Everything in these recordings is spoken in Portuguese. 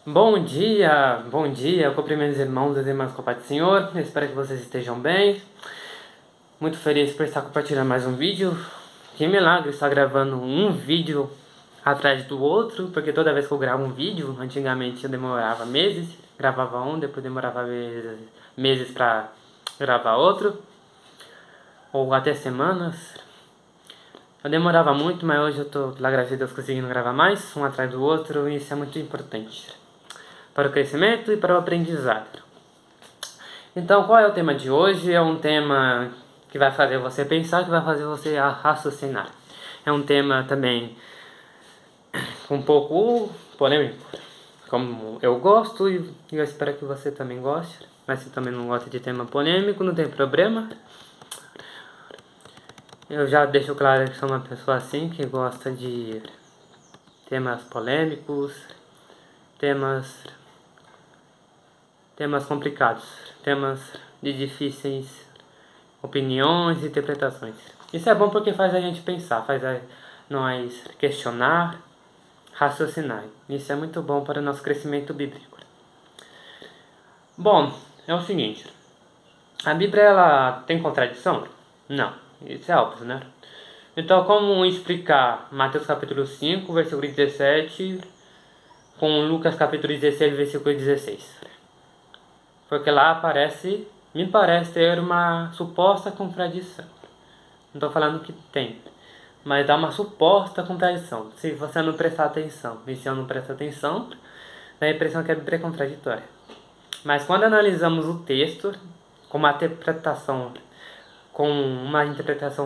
Bom dia, cumprimentos irmãos e irmãs com a paz do Senhor. Eu espero que vocês estejam bem. Muito feliz por estar compartilhando mais um vídeo. Que milagre estar gravando um vídeo atrás do outro, porque toda vez que eu gravo um vídeo, antigamente eu demorava meses, gravava um, depois demorava meses para gravar outro, ou até semanas. Eu demorava muito, mas hoje eu tô, pela graça de Deus, conseguindo gravar mais, um atrás do outro, e isso é muito importante para o crescimento e para o aprendizado. Então, qual é o tema de hoje? É um tema que vai fazer você pensar, que vai fazer você raciocinar. É um tema também um pouco polêmico, como eu gosto e eu espero que você também goste. Mas se também não gosta de tema polêmico, não tem problema. Eu já deixo claro que sou uma pessoa assim, que gosta de temas polêmicos, temas complicados, temas de difíceis opiniões e interpretações. Isso é bom porque faz a gente pensar, faz nós questionar, raciocinar. Isso é muito bom para o nosso crescimento bíblico. Bom, é o seguinte, a Bíblia ela tem contradição? Não, isso é óbvio, né? Então, como explicar Mateus capítulo 5, versículo 17, com Lucas capítulo 16, versículo 16? Porque lá me parece ter uma suposta contradição. Não estou falando que tem, mas dá uma suposta contradição. Se você não prestar atenção, e se eu não prestar atenção, dá a impressão que a Bíblia é contraditória. Mas quando analisamos o texto com uma interpretação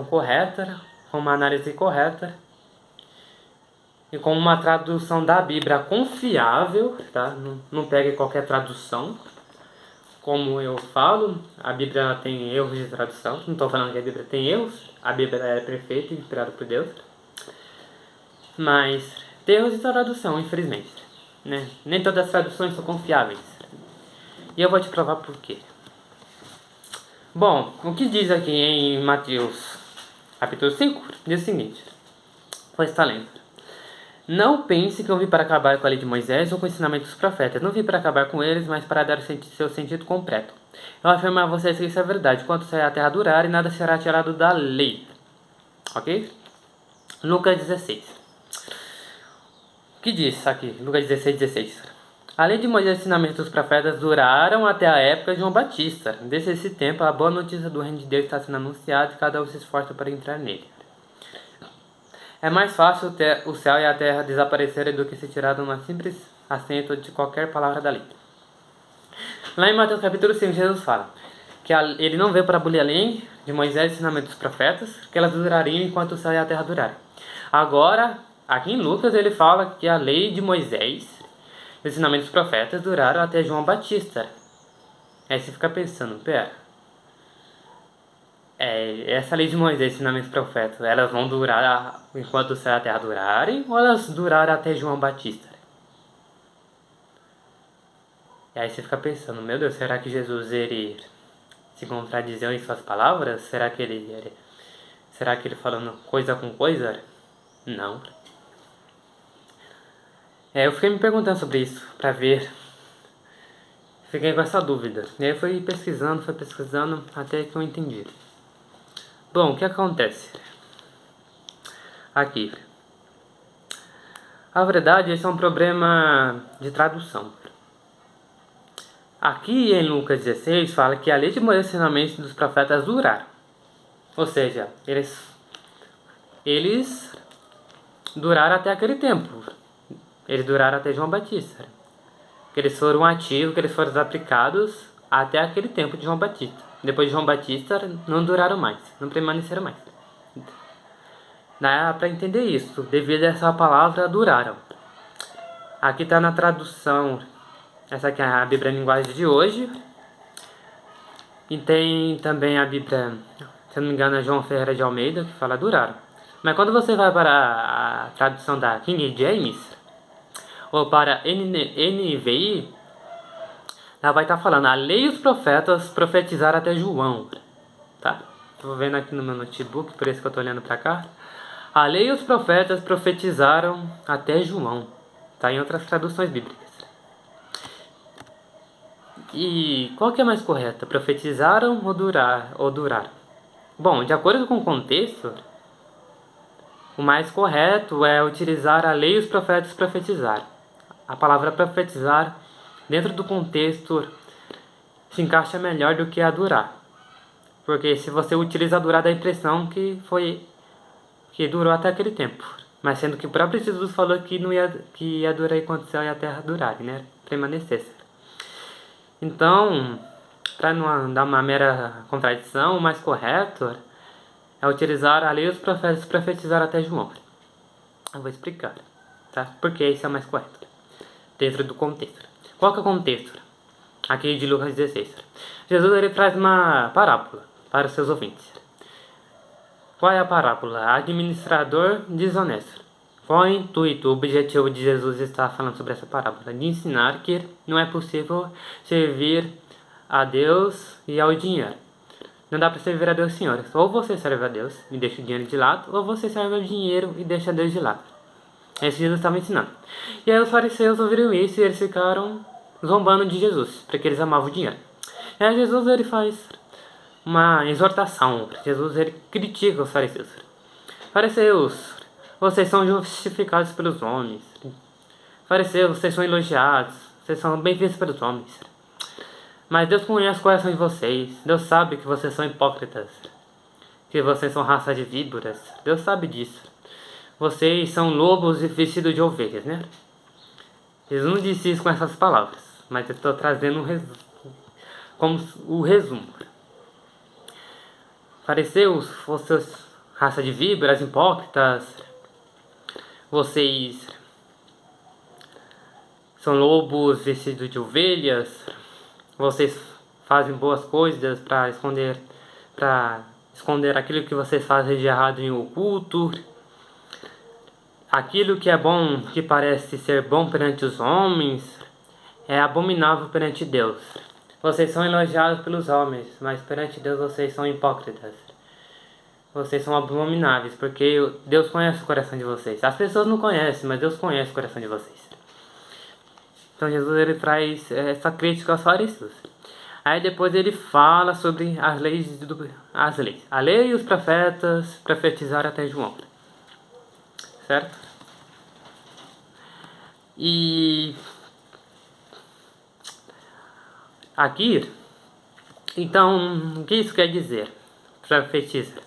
correta, com uma análise correta e com uma tradução da Bíblia confiável, tá? Não pegue qualquer tradução. Como eu falo, a Bíblia tem erros de tradução. Não estou falando que a Bíblia tem erros. A Bíblia é perfeita e inspirada por Deus. Mas tem erros de tradução, infelizmente, né? Nem todas as traduções são confiáveis. E eu vou te provar por quê. Bom, o que diz aqui em Mateus capítulo 5? Diz o seguinte. Pois está lendo. Não pense que eu vim para acabar com a lei de Moisés ou com o ensinamento dos profetas. Não vim para acabar com eles, mas para dar seu sentido completo. Eu afirmo a vocês que isso é verdade. Quanto sair a terra durar, e nada será tirado da lei. Ok? Lucas 16. O que diz aqui? Lucas 16, 16. A lei de Moisés e os ensinamentos dos profetas duraram até a época de João Batista. Desde esse tempo, a boa notícia do reino de Deus está sendo anunciada e cada um se esforça para entrar nele. É mais fácil o céu e a terra desaparecerem do que se tirar de uma simples acento de qualquer palavra da lei. Lá em Mateus capítulo 5, Jesus fala que ele não veio para abolir a lei de Moisés e ensinamento dos profetas, que elas durariam enquanto o céu e a terra durarem. Agora, aqui em Lucas, ele fala que a lei de Moisés e os ensinamentos dos profetas duraram até João Batista. Aí você fica pensando, pera, essa lei de Moisés, ensinamentos profetas, elas vão durar enquanto o céu e a terra durarem, ou elas duraram até João Batista? E aí você fica pensando, meu Deus, será que Jesus ele se contradizeu em suas palavras? Será que ele falando coisa com coisa? Não. Eu fiquei me perguntando sobre isso, pra ver. Fiquei com essa dúvida. E aí fui pesquisando, até que eu entendi. Bom, o que acontece? Aqui. A verdade, esse é um problema de tradução. Aqui em Lucas 16 fala que a lei de Moisés e os ensinamentos dos profetas duraram. Ou seja, eles duraram até aquele tempo. Eles duraram até João Batista. Que eles foram ativos, que eles foram aplicados até aquele tempo de João Batista. Depois de João Batista, não duraram mais, não permaneceram mais. Dá para entender isso, devido a essa palavra duraram. Aqui está na tradução, essa aqui é a Bíblia em linguagem de hoje. E tem também a Bíblia, se não me engano, é João Ferreira de Almeida, que fala duraram. Mas quando você vai para a tradução da King James, ou para NVI, ela vai estar falando, a lei e os profetas profetizaram até João. Tá? Estou vendo aqui no meu notebook, por isso que eu estou olhando para cá. A lei e os profetas profetizaram até João. Está em outras traduções bíblicas. E qual que é mais correta? Profetizaram ou duraram? Bom, de acordo com o contexto, o mais correto é utilizar a lei e os profetas profetizar. A palavra profetizar, dentro do contexto, se encaixa melhor do que a durar. Porque se você utiliza a durar, dá a impressão que durou até aquele tempo. Mas sendo que o próprio Jesus falou que ia durar enquanto o céu e a terra durarem, né? Permanecessem. Então, para não dar uma mera contradição, o mais correto é utilizar a lei e os profetas profetizar até João. Eu vou explicar, tá? Porque isso é o mais correto, dentro do contexto. Qual que é o contexto? Aqui de Lucas 16. Jesus ele traz uma parábola para os seus ouvintes. Qual é a parábola? Administrador desonesto. Qual é o intuito, o objetivo de Jesus estar falando sobre essa parábola? De ensinar que não é possível servir a Deus e ao dinheiro. Não dá para servir a Deus e senhores. Ou você serve a Deus e deixa o dinheiro de lado, ou você serve ao dinheiro e deixa Deus de lado. É isso que Jesus estava ensinando. E aí os fariseus ouviram isso e eles ficaram zombando de Jesus, porque eles amavam o dinheiro. E aí Jesus ele faz uma exortação. Jesus ele critica os fariseus. Fariseus, vocês são justificados pelos homens. Fariseus, vocês são elogiados. Vocês são bem vistos pelos homens. Mas Deus conhece o coração de vocês. Deus sabe que vocês são hipócritas. Que vocês são raça de víboras. Deus sabe disso. Vocês são lobos vestidos de ovelhas, né? Jesus não disse isso com essas palavras. Mas eu estou trazendo como o resumo. Fariseus, vocês raça de víboras, hipócritas. Vocês são lobos vestidos de ovelhas. Vocês fazem boas coisas para esconder aquilo que vocês fazem de errado em oculto. Aquilo que é bom, que parece ser bom perante os homens, é abominável perante Deus. Vocês são elogiados pelos homens, mas perante Deus vocês são hipócritas. Vocês são abomináveis, porque Deus conhece o coração de vocês. As pessoas não conhecem, mas Deus conhece o coração de vocês. Então Jesus ele traz essa crítica aos fariseus. Aí depois ele fala sobre as leis. A lei e os profetas profetizaram até João. Certo? E aqui, então, o que isso quer dizer? Profetiza.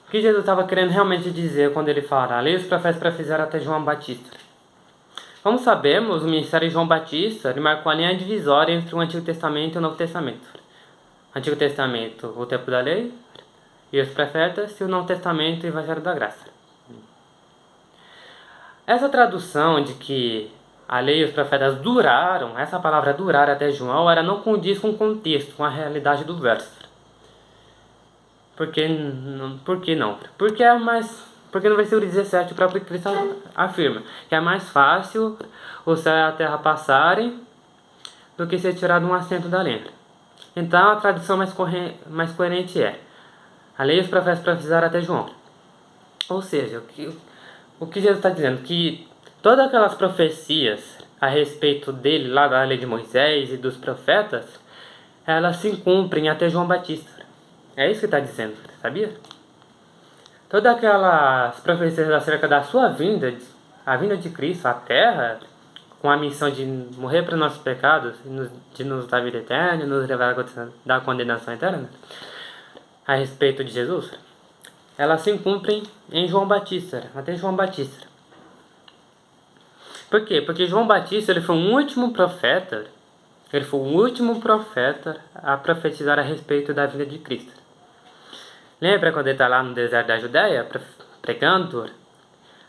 O que Jesus estava querendo realmente dizer quando ele fala: a lei e os profetas profetizaram até João Batista? Como sabemos, o ministério de João Batista ele marcou a linha divisória entre o Antigo Testamento e o Novo Testamento. O Antigo Testamento, o tempo da lei, e os profetas, e o Novo Testamento, o Evangelho da Graça. Essa tradução de que a lei e os profetas duraram, essa palavra durar até João, ela não condiz com o contexto, com a realidade do verso. Por que não? Porque no versículo 17 o próprio Cristo afirma que é mais fácil o céu e a terra passarem do que ser tirado um assento da lembra. Então a tradução mais coerente é: a lei e os profetas profetizaram até João. Ou seja, o que Jesus está dizendo? Que todas aquelas profecias a respeito dele, lá da lei de Moisés e dos profetas, elas se cumprem até João Batista. É isso que está dizendo, sabia? Todas aquelas profecias acerca da sua vinda, a vinda de Cristo à Terra, com a missão de morrer para os nossos pecados, de nos dar vida eterna, nos levar da condenação eterna, a respeito de Jesus, elas se cumprem em João Batista, até João Batista. Por quê? Porque João Batista ele foi o último profeta a profetizar a respeito da vinda de Cristo. Lembra quando ele está lá no deserto da Judéia, pregando?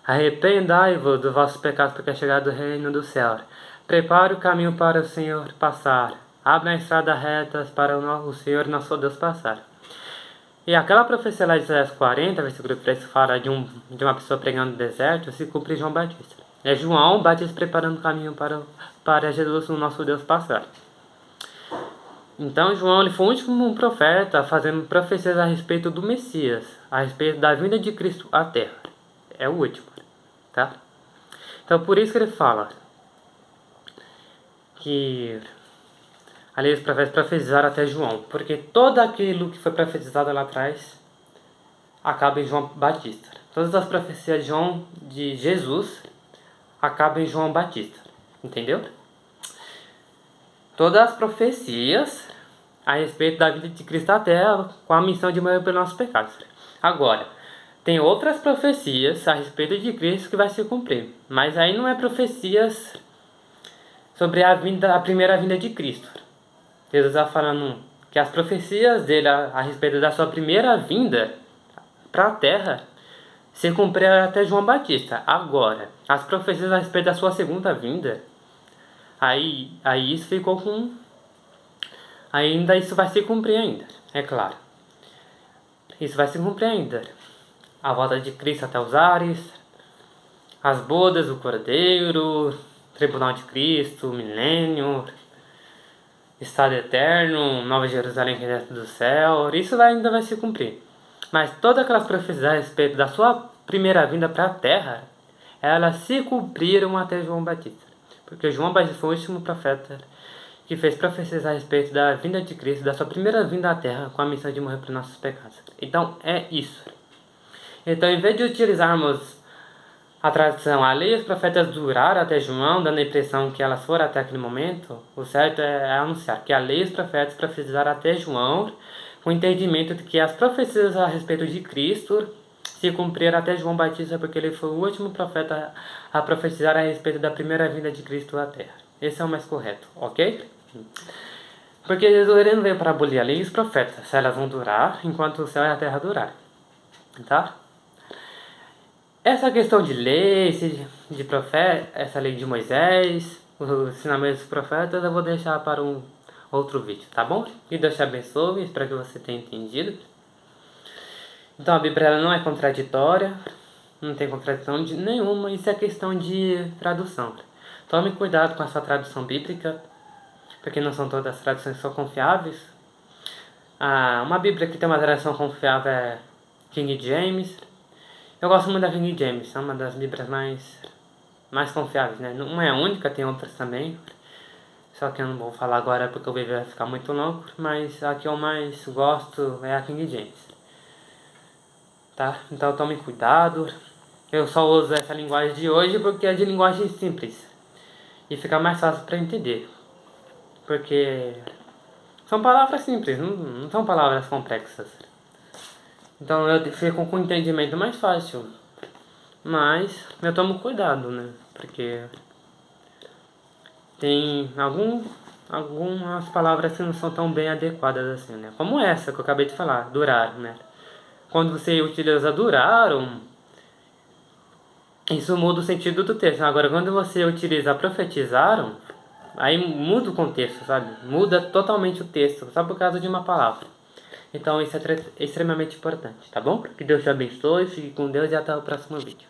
Arrependai-vos dos vossos pecados, porque é chegado o reino do céu. Prepare o caminho para o Senhor passar. Abra a estrada reta para o Senhor nosso Deus passar. E aquela profecia lá de Isaías 40, versículo 3, que fala de uma pessoa pregando no deserto, se cumpre em João Batista. É João Batista preparando o caminho para Jesus, o nosso Deus, passar. Então João ele foi o último profeta fazendo profecias a respeito do Messias, a respeito da vinda de Cristo à Terra. É o último, tá? Então por isso que ele fala que a lei dos profetas profetizaram até João, porque todo aquilo que foi profetizado lá atrás acaba em João Batista. Todas as profecias de Jesus acabam em João Batista, entendeu? Todas as profecias a respeito da vida de Cristo na Terra, com a missão de morrer pelos nossos pecados. Agora, tem outras profecias a respeito de Cristo que vai se cumprir, mas aí não é profecias sobre a primeira vinda de Cristo. Jesus está falando que as profecias dele a respeito da sua primeira vinda para a Terra se cumpriram até João Batista. Agora, as profecias a respeito da sua segunda vinda, aí isso ficou com... Ainda isso vai se cumprir ainda, é claro. Isso vai se cumprir ainda. A volta de Cristo até os ares, as bodas do Cordeiro, Tribunal de Cristo, milênio, Estado eterno, Nova Jerusalém que desce do céu, isso ainda vai se cumprir. Mas todas aquelas profecias a respeito da sua primeira vinda para a Terra, elas se cumpriram até João Batista. Porque João Batista foi o último profeta que fez profecias a respeito da vinda de Cristo, da sua primeira vinda à Terra, com a missão de morrer pelos nossos pecados. Então, é isso. Então, em vez de utilizarmos a tradição, a lei e os profetas duraram até João, dando a impressão que elas foram até aquele momento, o certo é anunciar que a lei e os profetas profetizaram até João, com o entendimento de que as profecias a respeito de Cristo se cumpriram até João Batista, porque ele foi o último profeta a profetizar a respeito da primeira vinda de Cristo à Terra. Esse é o mais correto, ok? Porque Jesus ele não veio para abolir a lei e os profetas, elas vão durar enquanto o céu e a terra durarem, tá? Essa questão de lei, de profeta, essa lei de Moisés, os ensinamentos dos profetas, eu vou deixar para um outro vídeo, tá bom? Que Deus te abençoe, espero que você tenha entendido. Então a Bíblia ela não é contraditória, não tem contradição nenhuma, isso é questão de tradução. Tome cuidado com a sua tradução bíblica, porque não são todas as traduções que são confiáveis. Uma Bíblia que tem uma tradução confiável é King James. Eu gosto muito da King James, é uma das Bíblias mais confiáveis, né? Não é a única, tem outras também. Só que eu não vou falar agora porque o vídeo vai ficar muito longo, mas a que eu mais gosto é a King James. Tá? Então tome cuidado. Eu só uso essa linguagem de hoje porque é de linguagem simples. E fica mais fácil para entender. Porque são palavras simples, não são palavras complexas. Então eu fico com o entendimento mais fácil. Mas eu tomo cuidado, né? Porque tem algumas palavras que não são tão bem adequadas assim, né? Como essa que eu acabei de falar, duraram, né? Quando você utiliza duraram, isso muda o sentido do texto. Agora, quando você utiliza profetizaram, aí muda o contexto, sabe? Muda totalmente o texto, só por causa de uma palavra. Então isso é extremamente importante, tá bom? Que Deus te abençoe, fique com Deus e até o próximo vídeo.